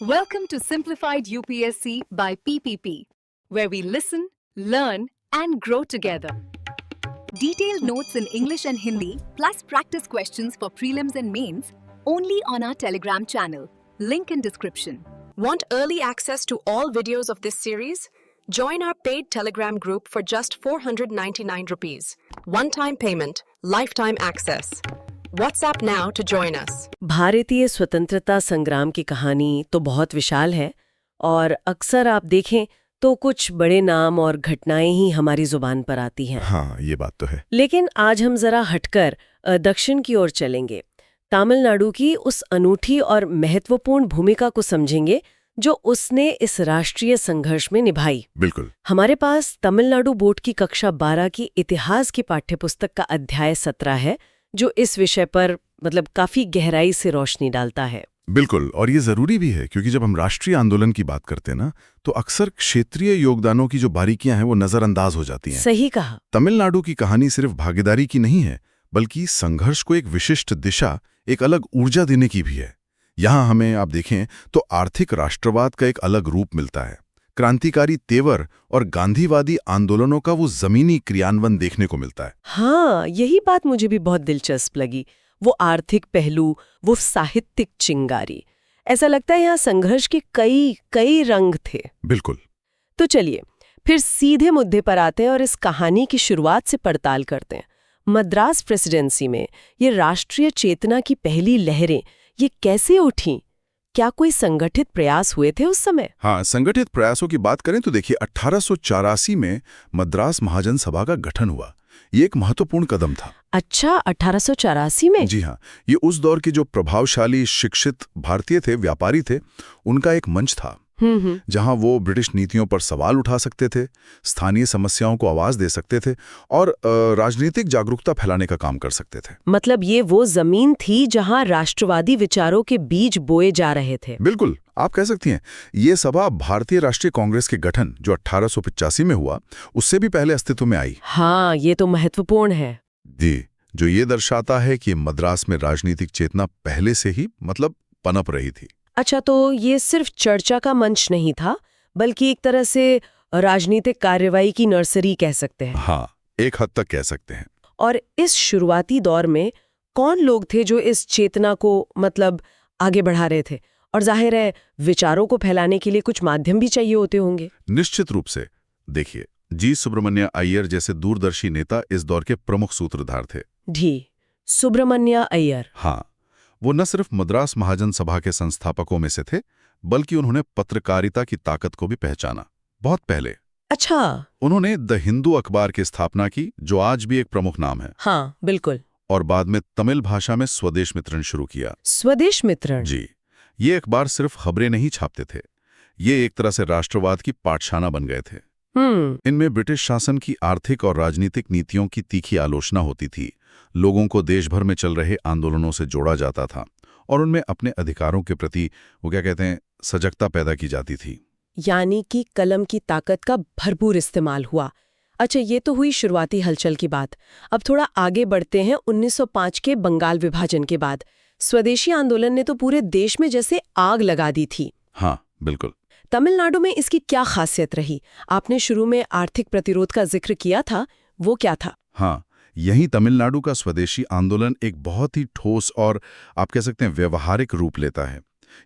Welcome to Simplified UPSC by PPP, where we listen, learn, and grow together. Detailed notes in English and Hindi, plus practice questions for prelims and mains, only on our Telegram channel. Link in description. Want early access to all videos of this series? Join our paid Telegram group for just 499 rupees. One-time payment, lifetime access. WhatsApp now to join us. भारतीय स्वतंत्रता संग्राम की कहानी तो बहुत विशाल है और अक्सर आप देखें तो कुछ बड़े नाम और घटनाएं ही हमारी जुबान पर आती हैं। हाँ, ये बात तो है। लेकिन आज हम जरा हटकर दक्षिण की ओर चलेंगे। तमिलनाडु की उस अनूठी और महत्वपूर्ण भूमिका को समझेंगे जो उसने इस राष्ट्रीय संघर्ष में निभाई। बिल्कुल। हमारे पास तमिलनाडु बोर्ड की कक्षा 12 की इतिहास की पाठ्यपुस्तक का अध्याय 17 है जो इस विषय पर काफी गहराई से रोशनी डालता है। बिल्कुल, और ये जरूरी भी है क्योंकि जब हम राष्ट्रीय आंदोलन की बात करते हैं ना, तो अक्सर क्षेत्रीय योगदानों की जो बारीकियां हैं वो नजरअंदाज हो जाती हैं। सही कहा। तमिलनाडु की कहानी सिर्फ भागीदारी की नहीं है, बल्कि संघर्ष को एक विशिष्ट दिशा, एक अलग ऊर्जा देने की भी है। यहाँ हमें आप देखें तो आर्थिक राष्ट्रवाद का एक अलग रूप मिलता है। क्रांतिकारी तेवर और गांधीवादी आंदोलनों का वो जमीनी क्रियान्वयन देखने को मिलता है। हाँ, यही बात मुझे भी बहुत दिलचस्प लगी। वो आर्थिक पहलू, वो साहित्यिक चिंगारी, ऐसा लगता है यहाँ संघर्ष के कई रंग थे। बिल्कुल। तो चलिए फिर सीधे मुद्दे पर आते हैं और इस कहानी की शुरुआत से पड़ताल करते हैं। मद्रास प्रेसिडेंसी में ये राष्ट्रीय चेतना की पहली लहरें ये कैसे उठीं? क्या कोई संगठित प्रयास हुए थे उस समय? हाँ, संगठित प्रयासों की बात करें तो देखिए 1884 में मद्रास महाजन सभा का गठन हुआ। ये एक महत्वपूर्ण कदम था। अच्छा, 1884 में? जी हाँ, ये उस दौर के जो प्रभावशाली शिक्षित भारतीय थे, व्यापारी थे, उनका एक मंच था जहां वो ब्रिटिश नीतियों पर सवाल उठा सकते थे, स्थानीय समस्याओं को आवाज दे सकते थे और राजनीतिक जागरूकता फैलाने का काम कर सकते थे। मतलब ये वो जमीन थी जहां राष्ट्रवादी विचारों के बीज बोए जा रहे थे। बिल्कुल, आप कह सकती हैं। ये सभा भारतीय राष्ट्रीय कांग्रेस के गठन जो 1885 में हुआ, उससे भी पहले अस्तित्व में आई। हाँ, ये तो महत्वपूर्ण है। जी, जो ये दर्शाता है कि मद्रास में राजनीतिक चेतना पहले से ही पनप रही थी। अच्छा, तो ये सिर्फ चर्चा का मंच नहीं था, बल्कि एक तरह से राजनीतिक कार्रवाई की नर्सरी कह सकते हैं। हाँ, एक हद तक कह सकते हैं। और इस शुरुआती दौर में कौन लोग थे जो इस चेतना को आगे बढ़ा रहे थे? और जाहिर है विचारों को फैलाने के लिए कुछ माध्यम भी चाहिए होते होंगे। निश्चित रूप से। देखिए, जी सुब्रमण्य अय्यर जैसे दूरदर्शी नेता इस दौर के प्रमुख सूत्रधार थे। जी, सुब्रमण्य अय्यर। हाँ, वो न सिर्फ मद्रास महाजन सभा के संस्थापकों में से थे, बल्कि उन्होंने पत्रकारिता की ताकत को भी पहचाना बहुत पहले। अच्छा। उन्होंने द हिंदू अखबार की स्थापना की, जो आज भी एक प्रमुख नाम है। हाँ, बिल्कुल। और बाद में तमिल भाषा में स्वदेश मित्रन शुरू किया। स्वदेश मित्रन? जी, ये अखबार सिर्फ खबरें नहीं छापते थे, ये एक तरह से राष्ट्रवाद की पाठशाला बन गए थे। इनमें ब्रिटिश शासन की आर्थिक और राजनीतिक नीतियों की तीखी आलोचना होती थी, लोगों को देश भर में चल रहे आंदोलनों से जोड़ा जाता था और उनमें अपने अधिकारों के प्रति सजगता पैदा की जाती थी। यानी कि कलम की ताकत का भरपूर इस्तेमाल हुआ। अच्छा, ये तो हुई शुरुआती हलचल की बात। अब थोड़ा आगे बढ़ते हैं। 1905 के बंगाल विभाजन के बाद स्वदेशी आंदोलन ने तो पूरे देश में जैसे आग लगा दी थी। हाँ, बिल्कुल। तमिलनाडु में इसकी क्या खासियत रही? आपने शुरू में आर्थिक प्रतिरोध का जिक्र किया था, वो क्या था? हाँ, यही तमिलनाडु का स्वदेशी आंदोलन एक बहुत ही ठोस और आप कह सकते हैं व्यवहारिक रूप लेता है।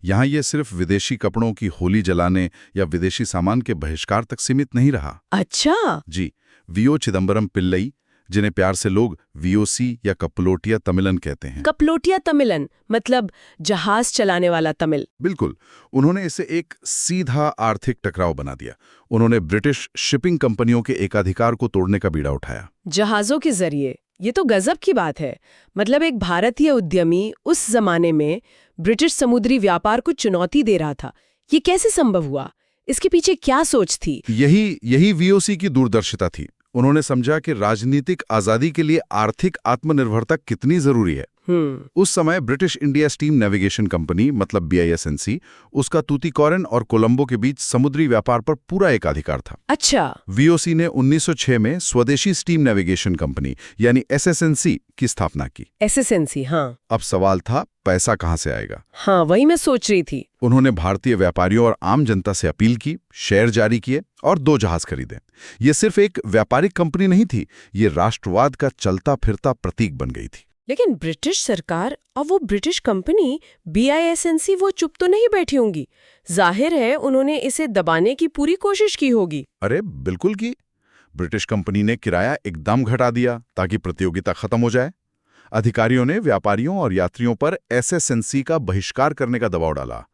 यहाँ ये सिर्फ विदेशी कपड़ों की होली जलाने या विदेशी सामान के बहिष्कार तक सीमित नहीं रहा। अच्छा। जी, वीओ चिदम्बरम पिल्लई, जिन्हें प्यार से लोग वीओसी या कपलोटिया तमिलन कहते हैं। कपलोटिया तमिलन मतलब जहाज चलाने वाला तमिल? बिल्कुल। उन्होंने इसे एक सीधा आर्थिक टकराव बना दिया। उन्होंने ब्रिटिश शिपिंग कंपनियों के एकाधिकार को तोड़ने का बीड़ा उठाया जहाजों के जरिए। ये तो गजब की बात है। एक भारतीय उद्यमी उस जमाने में ब्रिटिश समुद्री व्यापार को चुनौती दे रहा था। ये कैसे संभव हुआ? इसके पीछे क्या सोच थी? यही वीओसी की दूरदर्शिता थी। उन्होंने समझा कि राजनीतिक आजादी के लिए आर्थिक आत्मनिर्भरता कितनी जरूरी है। उस समय British India steam navigation company BISNC, उसका तूतीकोरिन और कोलंबो के बीच समुद्री व्यापार पर पूरा एकाधिकार था। अच्छा। वीओसी ने 1906 में स्वदेशी स्टीम नेविगेशन कंपनी यानी SSNC की स्थापना की। SSNC, हाँ। अब सवाल था पैसा कहां से आएगा। हाँ, वही मैं सोच रही थी। उन्होंने भारतीय व्यापारियों और आम जनता से अपील की, शेयर जारी किए और 2 जहाज खरीदे। ये सिर्फ एक व्यापारिक कंपनी नहीं थी, ये राष्ट्रवाद का चलता फिरता प्रतीक बन गई थी। लेकिन ब्रिटिश सरकार और वो ब्रिटिश कंपनी BISNC वो चुप तो नहीं बैठी होंगी। जाहिर है उन्होंने इसे दबाने की पूरी कोशिश की होगी। अरे बिल्कुल की। ब्रिटिश कंपनी ने किराया एकदम घटा दिया ताकि प्रतियोगिता खत्म हो जाए। अधिकारियों ने व्यापारियों और यात्रियों पर SSNC का बहिष्कार करने का दबाव डाला।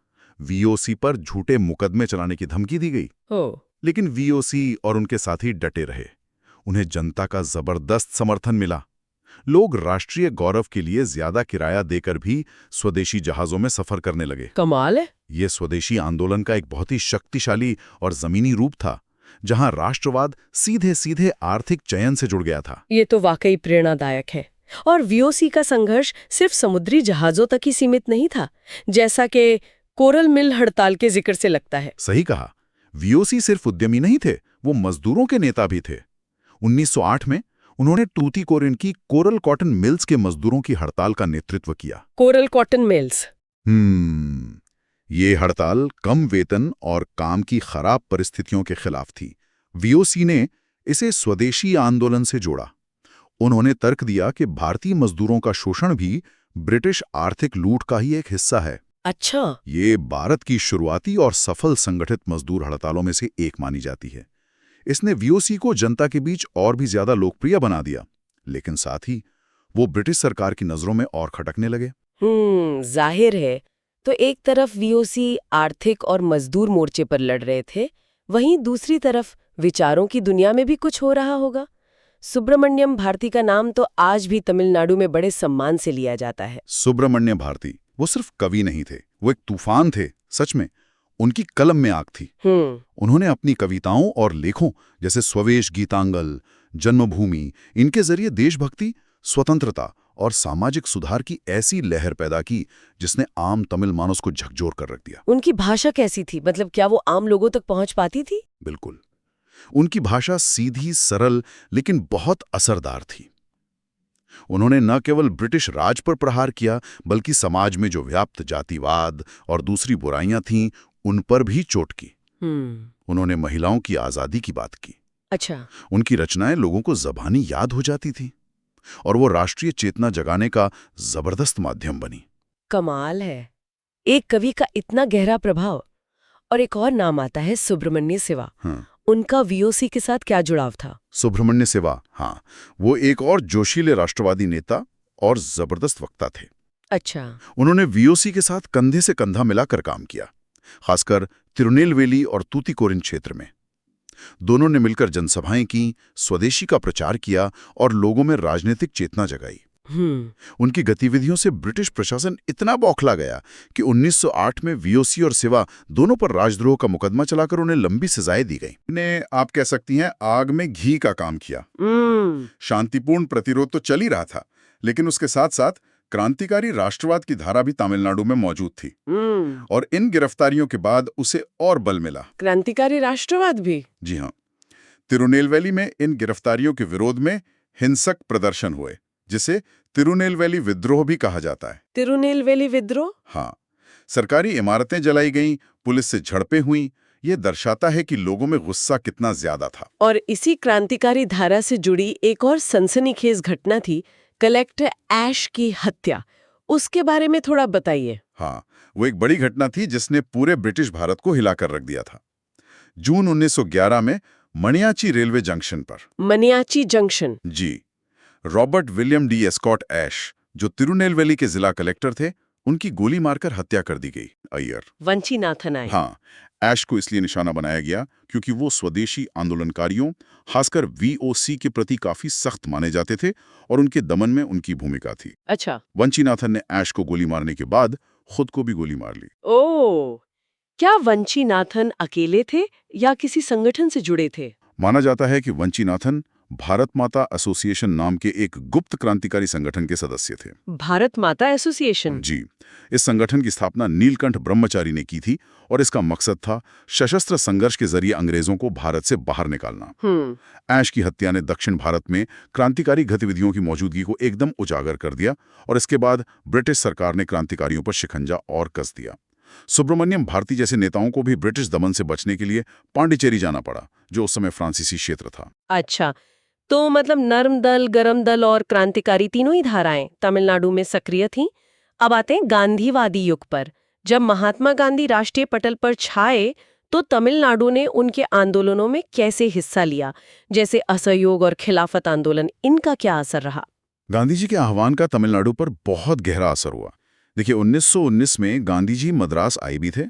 VOC पर झूठे मुकदमे चलाने की धमकी दी गई। लेकिन VOC और उनके साथी डटे रहे। उन्हें जनता का जबरदस्त समर्थन मिला। लोग राष्ट्रीय गौरव के लिए ज्यादा किराया देकर भी स्वदेशी जहाजों में सफर करने लगे। कमाल है। ये स्वदेशी आंदोलन का एक बहुत ही शक्तिशाली और जमीनी रूप था, जहां राष्ट्रवाद सीधे सीधे आर्थिक चयन से जुड़ गया था। ये तो वाकई प्रेरणादायक है। और VOC का संघर्ष सिर्फ समुद्री जहाजों तक ही सीमित नहीं था, जैसा कि कोरल मिल हड़ताल के जिक्र से लगता है। सही कहा। VOC सिर्फ उद्यमी नहीं थे, वो मजदूरों के नेता भी थे। 1908 में उन्होंने टूटीकोरिन की कोरल कॉटन मिल्स के मजदूरों की हड़ताल का नेतृत्व किया। Coral cotton mills. ये हड़ताल कम वेतन और काम की खराब परिस्थितियों के खिलाफ थी। VOC ने इसे स्वदेशी आंदोलन से जोड़ा। उन्होंने तर्क दिया कि भारतीय मजदूरों का शोषण भी ब्रिटिश आर्थिक लूट का ही एक हिस्सा है। अच्छा। ये भारत की शुरुआती और सफल संगठित मजदूर हड़तालों में से एक मानी जाती है। इसने VOC को जनता के बीच और भी ज्यादा लोकप्रिय बना दिया, लेकिन साथ ही वो ब्रिटिश सरकार की नजरों में और खटकने लगे। जाहिर है। तो एक तरफ VOC आर्थिक और मजदूर मोर्चे पर लड़ रहे थे, वहीं दूसरी तरफ विचारों की दुनिया में भी कुछ हो रहा होगा। सुब्रमण्यम भारती का नाम तो आज भी तमिलनाडु में बड़े सम्मान से लिया जाता है। सुब्रमण्यम भारती वो सिर्फ कवि नहीं थे, वो एक तूफान थे। सच में उनकी कलम में आग थी। उन्होंने अपनी कविताओं और लेखों जैसे स्ववेश गीतांगल, जन्मभूमि, इनके जरिए देशभक्ति, स्वतंत्रता और सामाजिक सुधार की ऐसी लहर पैदा की जिसने आम तमिल मानस को झकझोर कर रख दिया। उनकी भाषा कैसी थी? मतलब क्या वो आम लोगों तक पहुंच पाती थी? बिल्कुल। उनकी भाषा सीधी, सरल लेकिन बहुत असरदार थी। उन्होंने न केवल ब्रिटिश राज पर प्रहार किया, बल्कि समाज में जो व्याप्त जातिवाद और दूसरी बुराइयां थीं, उन पर भी चोट की। उन्होंने महिलाओं की आजादी की बात की। अच्छा। उनकी रचनाएं लोगों को ज़बानी याद हो जाती थी और वो राष्ट्रीय चेतना जगाने का जबरदस्त माध्यम बनी। कमाल है, एक कवि का इतना गहरा प्रभाव। और एक और नाम आता है सुब्रमण्य सिवा। उनका VOC के साथ क्या जुड़ाव था? सुब्रमण्य सिवा, हाँ, वो एक और जोशीले राष्ट्रवादी नेता और जबरदस्त वक्ता थे। अच्छा। उन्होंने VOC के साथ कंधे से कंधा मिलाकर काम किया, खासकर तिरुनेलवेली और तूतीकोरिन क्षेत्र में। दोनों ने मिलकर जनसभाएं की, स्वदेशी का प्रचार किया और लोगों में राजनीतिक चेतना जगाई। उनकी गतिविधियों से ब्रिटिश प्रशासन इतना बौखला गया कि 1908 में VOC और सिवा दोनों पर राजद्रोह का मुकदमा चलाकर उन्हें लंबी सजाएं दी गई। इन्हें आप कह सकती हैं आग में घी का काम किया। शांतिपूर्ण प्रतिरोध तो चल ही रहा था, लेकिन उसके साथ साथ क्रांतिकारी राष्ट्रवाद की धारा भी तमिलनाडु में मौजूद थी। और इन गिरफ्तारियों के बाद उसे और बल मिला। क्रांतिकारी राष्ट्रवाद भी? जी हाँ। तिरुनेलवेली में इन गिरफ्तारियों के विरोध में हिंसक प्रदर्शन हुए, जिसे तिरुनेलवेली विद्रोह भी कहा जाता है। तिरुनेलवेली विद्रोह? हाँ। सरकारी इमारतें जलाई गईं, पुलिस से झड़पें हुईं। ये दर्शाता है कि लोगों में गुस्सा कितना ज्यादा था। और इसी क्रांतिकारी धारा से जुड़ी एक और सनसनीखेज घटना थी, कलेक्टर ऐश की हत्या। उसके बारे में थोड़ा बताइए। हाँ, वो एक बड़ी घटना थी जिसने पूरे ब्रिटिश भारत को हिलाकर रख दिया था। जून 1911 में मणियाची रेलवे जंक्शन पर। मणियाची जंक्शन? जी। रॉबर्ट विलियम डी एस्कॉट ऐश, जो तिरुनेलवेली के जिला कलेक्टर थे, उनकी गोली मारकर हत्या कर दी गई। अय्यर वंशीनाथन आए। हाँ, ऐश को इसलिए निशाना बनाया गया क्योंकि वो स्वदेशी आंदोलनकारियों, खासकर VOC के प्रति काफी सख्त माने जाते थे और उनके दमन में उनकी भूमिका थी। अच्छा। वंशीनाथन ने ऐश को गोली मारने के बाद खुद को भी गोली मार ली। ओह, क्या वंशीनाथन अकेले थे या किसी संगठन से जुड़े थे? माना जाता है कि वंशीनाथन भारत माता एसोसिएशन नाम के एक गुप्त क्रांतिकारी संगठन के सदस्य थे। भारत माता एसोसिएशन। जी, इस संगठन की स्थापना नीलकंठ ब्रह्मचारी ने की थी और इसका मकसद था सशस्त्र संघर्ष के जरिए अंग्रेजों को भारत से बाहर निकालना। ऐश की हत्या ने दक्षिण भारत में क्रांतिकारी गतिविधियों की मौजूदगी को एकदम उजागर कर दिया और इसके बाद ब्रिटिश सरकार ने क्रांतिकारियों पर शिकंजा और कस दिया। सुब्रमण्यम भारती जैसे नेताओं को भी ब्रिटिश दमन से बचने के लिए पांडिचेरी जाना पड़ा, जो उस समय फ्रांसीसी क्षेत्र था। अच्छा, तो मतलब नर्म दल, गरम दल और क्रांतिकारी तीनों ही धाराएं तमिलनाडु में सक्रिय थीं। अब आते हैं गांधीवादी युग पर। जब महात्मा गांधी राष्ट्रीय पटल पर छाए तो तमिलनाडु ने उनके आंदोलनों में कैसे हिस्सा लिया, जैसे असहयोग और खिलाफत आंदोलन, इनका क्या असर रहा? गांधी जी के आह्वान का तमिलनाडु पर बहुत गहरा असर हुआ। देखिए, 1919 में गांधी जी मद्रास आए भी थे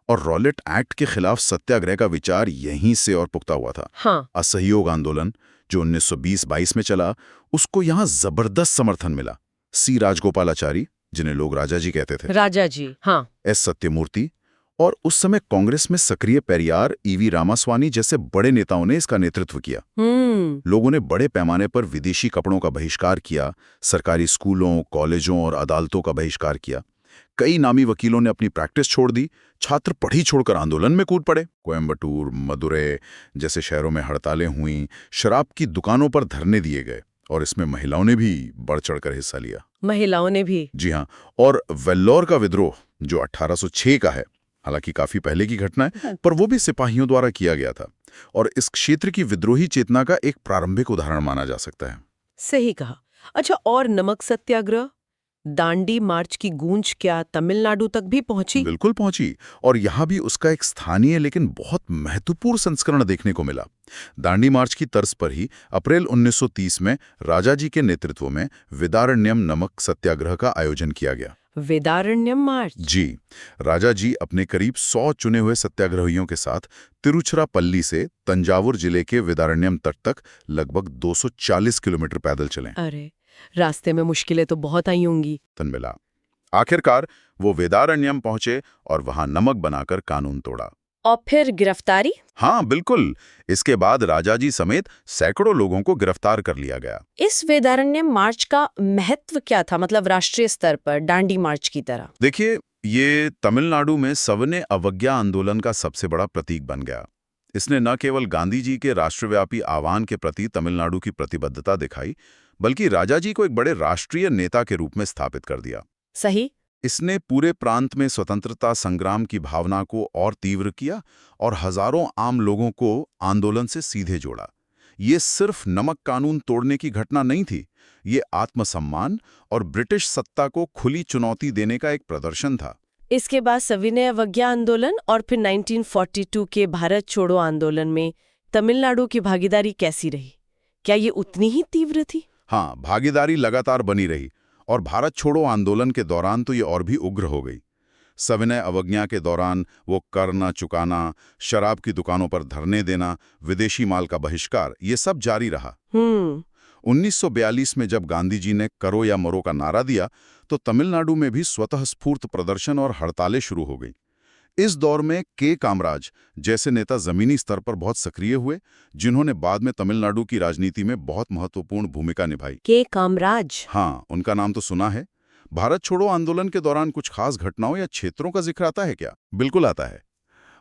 और रॉलेट एक्ट के खिलाफ सत्याग्रह का विचार यहीं से और पुख्ता हुआ था। हाँ। असहयोग आंदोलन जो 1920-22 में चला, उसको यहाँ जबरदस्त समर्थन मिला। सी राजगोपालाचारी, जिन्हें लोग राजा जी कहते थे, राजा जी, हाँ, एस सत्यमूर्ति और उस समय कांग्रेस में सक्रिय पेरियार ईवी रामास्वामी जैसे बड़े नेताओं ने इसका नेतृत्व किया। लोगों ने बड़े पैमाने पर विदेशी कपड़ों का बहिष्कार किया, सरकारी स्कूलों, कॉलेजों और अदालतों का बहिष्कार किया। कई नामी वकीलों ने अपनी प्रैक्टिस छोड़ दी, छात्र पढ़ी छोड़कर आंदोलन में कूद पड़े। कोयम्बटूर, मदुरै जैसे शहरों में हड़तालें हुईं, शराब की दुकानों पर धरने दिए गए और इसमें महिलाओं ने भी बढ़ चढ़कर हिस्सा लिया। महिलाओं ने भी? जी हाँ। और वेल्लोर का विद्रोह जो 1806 का है, हालांकि काफी पहले की घटना है, पर वो भी सिपाहियों द्वारा किया गया था और इस क्षेत्र की विद्रोही चेतना का एक प्रारंभिक उदाहरण माना जा सकता है। सही कहा। अच्छा, और नमक सत्याग्रह, दांडी मार्च की गूंज क्या तमिलनाडु तक भी पहुंची? बिल्कुल पहुंची, और यहां भी उसका एक स्थानीय लेकिन बहुत महत्वपूर्ण संस्करण देखने को मिला। दांडी मार्च की तर्ज पर ही अप्रैल 1930 में राजा जी के नेतृत्व में वेदारण्यम नमक सत्याग्रह का आयोजन किया गया। वेदारण्यम मार्च? जी, राजा जी अपने करीब 100 चुने हुए सत्याग्रहियों के साथ तिरुचिरापल्ली से तंजावुर जिले के वेदारण्यम तट तक लगभग 240 किलोमीटर पैदल चले। अरे, रास्ते में मुश्किलें तो बहुत आई होंगी। तन मिला। आखिरकार वो वेदारण्यम पहुंचे और वहां नमक बनाकर कानून तोड़ा। और फिर गिरफ्तारी? हाँ बिल्कुल। इसके बाद राजा जी समेत सैकड़ों लोगों को गिरफ्तार कर लिया गया। इस वेदारण्यम मार्च का महत्व क्या था, मतलब राष्ट्रीय स्तर पर दांडी मार्च की तरह? देखिए, ये तमिलनाडु में सविनय अवज्ञा आंदोलन का सबसे बड़ा प्रतीक बन गया। इसने न केवल गांधी जी के राष्ट्रव्यापी आह्वान के प्रति तमिलनाडु की प्रतिबद्धता दिखाई, बल्कि राजा जी को एक बड़े राष्ट्रीय नेता के रूप में स्थापित कर दिया। सही। इसने पूरे प्रांत में स्वतंत्रता संग्राम की भावना को और तीव्र किया और हजारों आम लोगों को आंदोलन से सीधे जोड़ा। ये सिर्फ नमक कानून तोड़ने की घटना नहीं थी, ये आत्मसम्मान और ब्रिटिश सत्ता को खुली चुनौती देने का एक प्रदर्शन था। इसके बाद सविनय अवज्ञा आंदोलन और फिर 1942 के भारत छोड़ो आंदोलन में तमिलनाडु की भागीदारी कैसी रही? क्या ये उतनी ही तीव्र थी? हाँ, भागीदारी लगातार बनी रही और भारत छोड़ो आंदोलन के दौरान तो ये और भी उग्र हो गई। सविनय अवज्ञा के दौरान वो कर न चुकाना, शराब की दुकानों पर धरने देना, विदेशी माल का बहिष्कार, ये सब जारी रहा। 1942 में जब गांधी जी ने करो या मरो का नारा दिया, तो तमिलनाडु में भी स्वतः स्फूर्त प्रदर्शन और हड़तालें शुरू हो गई। इस दौर में के कामराज जैसे नेता जमीनी स्तर पर बहुत सक्रिय हुए, जिन्होंने बाद में तमिलनाडु की राजनीति में बहुत महत्वपूर्ण भूमिका निभाई। के कामराज? हाँ, उनका नाम तो सुना है। भारत छोड़ो आंदोलन के दौरान कुछ खास घटनाओं या क्षेत्रों का जिक्र आता है क्या? बिल्कुल आता है।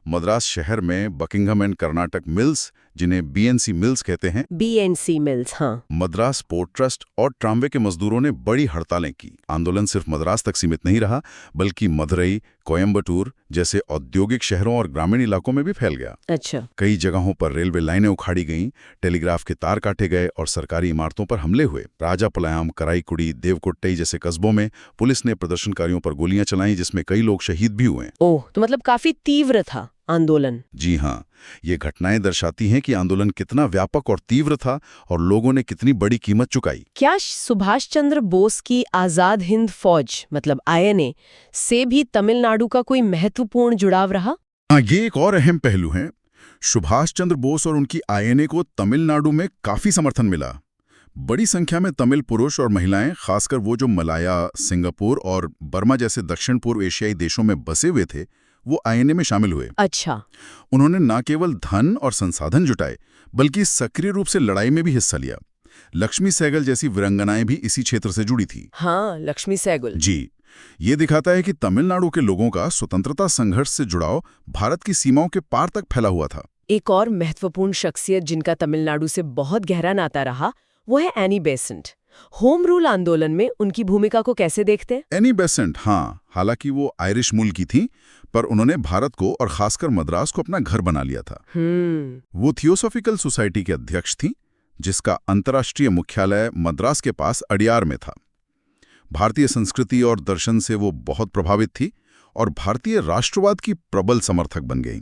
मद्रास शहर में बकिंघम एंड कर्नाटक मिल्स, जिन्हें बीएनसी मिल्स कहते हैं, बीएनसी मिल्स, हाँ, मद्रास पोर्ट ट्रस्ट और ट्रामवे के मजदूरों ने बड़ी हड़तालें की। आंदोलन सिर्फ मद्रास तक सीमित नहीं रहा, बल्कि मदुरई, कोयम्बटूर जैसे औद्योगिक शहरों और ग्रामीण इलाकों में भी फैल गया। अच्छा। कई जगहों पर रेलवे लाइनें उखाड़ी गईं, टेलीग्राफ के तार काटे गए और सरकारी इमारतों पर हमले हुए। राजापलायम, कराईकुड़ी, देवकोट्टई जैसे कस्बों में पुलिस ने प्रदर्शनकारियों पर गोलियां चलाईं, जिसमें कई लोग शहीद भी हुए। ओह, तो मतलब काफी तीव्र था आंदोलन। जी हाँ, ये घटनाएं दर्शाती हैं कि आंदोलन कितना व्यापक और तीव्र था और लोगों ने कितनी बड़ी कीमत चुकाई। क्या सुभाष चंद्र बोस की आजाद हिंद फौज मतलब आईएनए से भी तमिलनाडु का कोई महत्वपूर्ण जुड़ाव रहा? हाँ, ये एक और अहम पहलू है। सुभाष चंद्र बोस और उनकी आईएनए को तमिलनाडु में काफी समर्थन मिला। बड़ी संख्या में तमिल पुरुष और महिलाएं, खासकर वो जो मलाया, सिंगापुर और बर्मा जैसे दक्षिण पूर्व एशियाई देशों में बसे हुए थे, वो आईएनए में शामिल हुए। अच्छा। उन्होंने न केवल धन और संसाधन जुटाए बल्कि सक्रिय रूप से लड़ाई में भी हिस्सा लिया। लक्ष्मी सहगल जैसी वीरांगनाएं भी इसी क्षेत्र से जुड़ी थी। हाँ, लक्ष्मी सहगल। जी, ये दिखाता है कि तमिलनाडु के लोगों का स्वतंत्रता संघर्ष से जुड़ाव भारत की सीमाओं के पार तक फैला हुआ था। एक और महत्वपूर्ण शख्सियत जिनका तमिलनाडु से बहुत गहरा नाता रहा वो है एनी बेसेंट। होम रूल आंदोलन में उनकी भूमिका को कैसे देखते हैं? एनी बेसेंट, हाँ, हालांकि वो आयरिश मूल की थी, पर उन्होंने भारत को और खासकर मद्रास को अपना घर बना लिया था। वो थियोसॉफिकल सोसाइटी के अध्यक्ष थी, जिसका अंतर्राष्ट्रीय मुख्यालय मद्रास के पास अडियार में था। भारतीय संस्कृति और दर्शन से वो बहुत प्रभावित थी और भारतीय राष्ट्रवाद की प्रबल समर्थक बन गईं।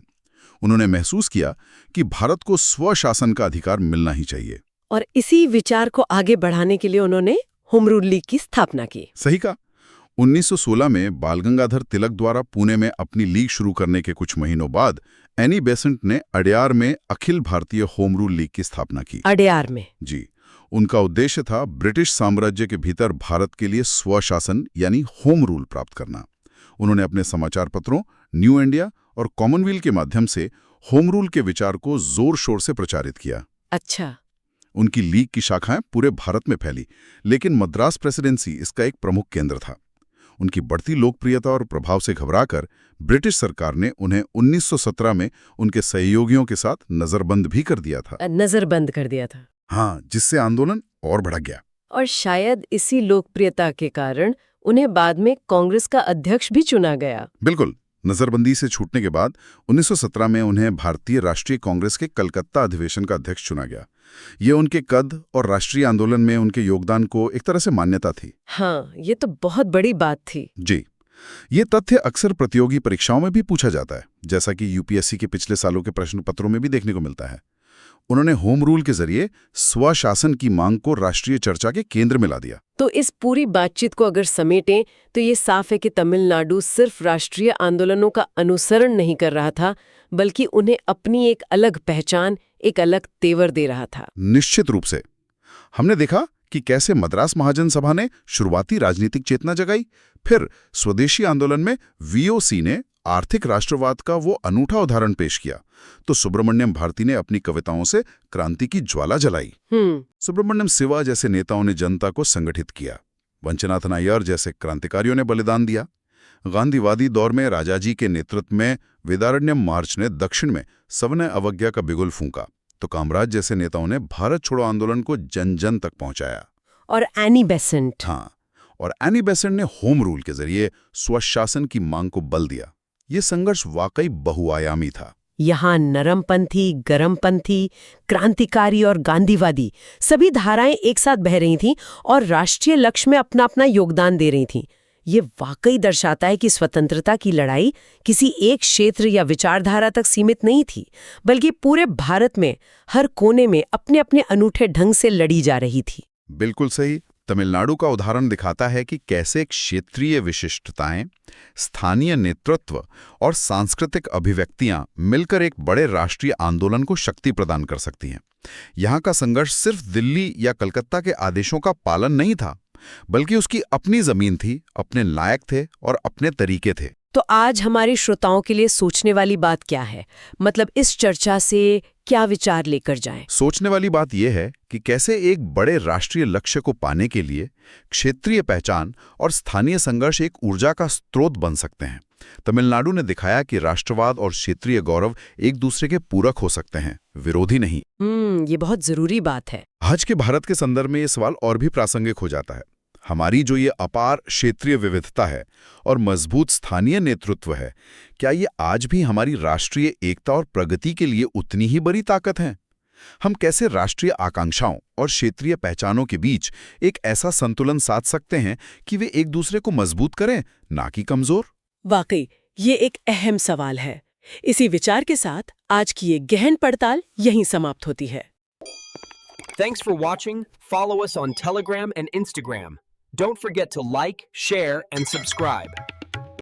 उन्होंने महसूस किया कि भारत को स्वशासन का अधिकार मिलना ही चाहिए। और इसी विचार को आगे बढ़ाने के लिए उन्होंने होम रूल लीग की स्थापना की। सही कहा। 1916 में बाल गंगाधर तिलक द्वारा पुणे में अपनी लीग शुरू करने के कुछ महीनों बाद एनी बेसेंट ने अडयार में Akhil Bharatiya home rule league की स्थापना की। अडयार में? जी। उनका उद्देश्य था ब्रिटिश साम्राज्य के भीतर भारत के लिए स्वशासन यानी होम रूल प्राप्त करना। उन्होंने अपने समाचार पत्रों, न्यू इंडिया और कॉमनवेल्थ के माध्यम से होम रूल के विचार को जोर शोर से प्रचारित किया। अच्छा। उनकी लीग की शाखाएं पूरे भारत में फैली, लेकिन मद्रास प्रेसिडेंसी इसका एक प्रमुख केंद्र था। उनकी बढ़ती लोकप्रियता और प्रभाव से घबराकर ब्रिटिश सरकार ने उन्हें 1917 में उनके सहयोगियों के साथ नजरबंद भी कर दिया था। नजरबंद कर दिया था? हाँ, जिससे आंदोलन और बढ़ गया। और शायद इसी लोकप्रियता के कारण उन्हें बाद में कांग्रेस का अध्यक्ष भी चुना गया। बिल्कुल। नजरबंदी से छूटने के बाद 1917 में उन्हें भारतीय राष्ट्रीय कांग्रेस के कलकत्ता अधिवेशन का अध्यक्ष चुना गया। ये उनके कद और राष्ट्रीय आंदोलन में उनके योगदान को एक तरह से मान्यता थी। हाँ, ये तो बहुत बड़ी बात थी। जी। ये तथ्य अक्सर प्रतियोगी परीक्षाओं में भी पूछा जाता है, जैसा कि यूपीएससी के पिछले सालों के प्रश्न पत्रों में भी देखने को मिलता है। उन्होंने होम रूल के जरिए स्वशासन की मांग को राष्ट्रीय चर्चा के केंद्र में ला दिया। तो इस पूरी बातचीत को अगर समेटें तो ये साफ है कि तमिलनाडु सिर्फ राष्ट्रीय आंदोलनों का अनुसरण नहीं कर रहा था, बल्कि उन्हें अपनी एक अलग पहचान, एक अलग तेवर दे रहा था। निश्चित रूप से। हमने देखा कि कैसे मद्रास महाजन सभा ने शुरुआती राजनीतिक चेतना जगाई, फिर स्वदेशी आंदोलन में वीओसी ने आर्थिक राष्ट्रवाद का वो अनूठा उदाहरण पेश किया, तो सुब्रमण्यम भारती ने अपनी कविताओं से क्रांति की ज्वाला जलाई। सुब्रमण्यम शिवा जैसे नेताओं ने जनता को संगठित किया। वंचनाथन अय्यर जैसे क्रांतिकारियों ने बलिदान दिया। गांधीवादी दौर में राजाजी के नेतृत्व में वेदारण्यम मार्च ने दक्षिण में सविनय अवज्ञा का बिगुल फूंका, तो कामराज जैसे नेताओं ने भारत छोड़ो आंदोलन को जन जन तक पहुंचाया। और एनी बेसेंट? हाँ, और एनी बेसेंट ने होम रूल के जरिए स्वशासन की मांग को बल दिया। ये संघर्ष वाकई बहुआयामी था। यहाँ नरमपंथी, गरमपंथी, क्रांतिकारी और गांधीवादी सभी धाराएं एक साथ बह रही थीं और राष्ट्रीय लक्ष्य में अपना अपना योगदान दे रही थीं। ये वाकई दर्शाता है कि स्वतंत्रता की लड़ाई किसी एक क्षेत्र या विचारधारा तक सीमित नहीं थी, बल्कि पूरे भारत में हर कोने में अपने अपने अनूठे ढंग से लड़ी जा रही थी। बिल्कुल सही। तमिलनाडु का उदाहरण दिखाता है कि कैसे क्षेत्रीय विशिष्टताएं, स्थानीय नेतृत्व और सांस्कृतिक अभिव्यक्तियां मिलकर एक बड़े राष्ट्रीय आंदोलन को शक्ति प्रदान कर सकती हैं। यहाँ का संघर्ष सिर्फ दिल्ली या कलकत्ता के आदेशों का पालन नहीं था, बल्कि उसकी अपनी जमीन थी, अपने लायक थे और अपने तरीके थे। तो आज हमारे श्रोताओं के लिए सोचने वाली बात क्या है? मतलब इस चर्चा से क्या विचार लेकर जाएं? सोचने वाली बात यह है कि कैसे एक बड़े राष्ट्रीय लक्ष्य को पाने के लिए क्षेत्रीय पहचान और स्थानीय संघर्ष एक ऊर्जा का स्रोत बन सकते हैं। तमिलनाडु ने दिखाया कि राष्ट्रवाद और क्षेत्रीय गौरव एक दूसरे के पूरक हो सकते हैं, विरोधी नहीं। ये बहुत जरूरी बात है। आज के भारत के संदर्भ में ये सवाल और भी प्रासंगिक हो जाता है। हमारी जो ये अपार क्षेत्रीय विविधता है और मजबूत स्थानीय नेतृत्व है, क्या ये आज भी हमारी राष्ट्रीय एकता और प्रगति के लिए उतनी ही बड़ी ताकत है? हम कैसे राष्ट्रीय आकांक्षाओं और क्षेत्रीय पहचानों के बीच एक ऐसा संतुलन साध सकते हैं कि वे एक दूसरे को मजबूत करें, ना कि कमजोर? वाकई ये एक अहम सवाल है। इसी विचार के साथ आज की ये गहन पड़ताल यहीं समाप्त होती है। Thanks for watching. Follow us on Telegram and Instagram. Don't forget to like, share, and subscribe.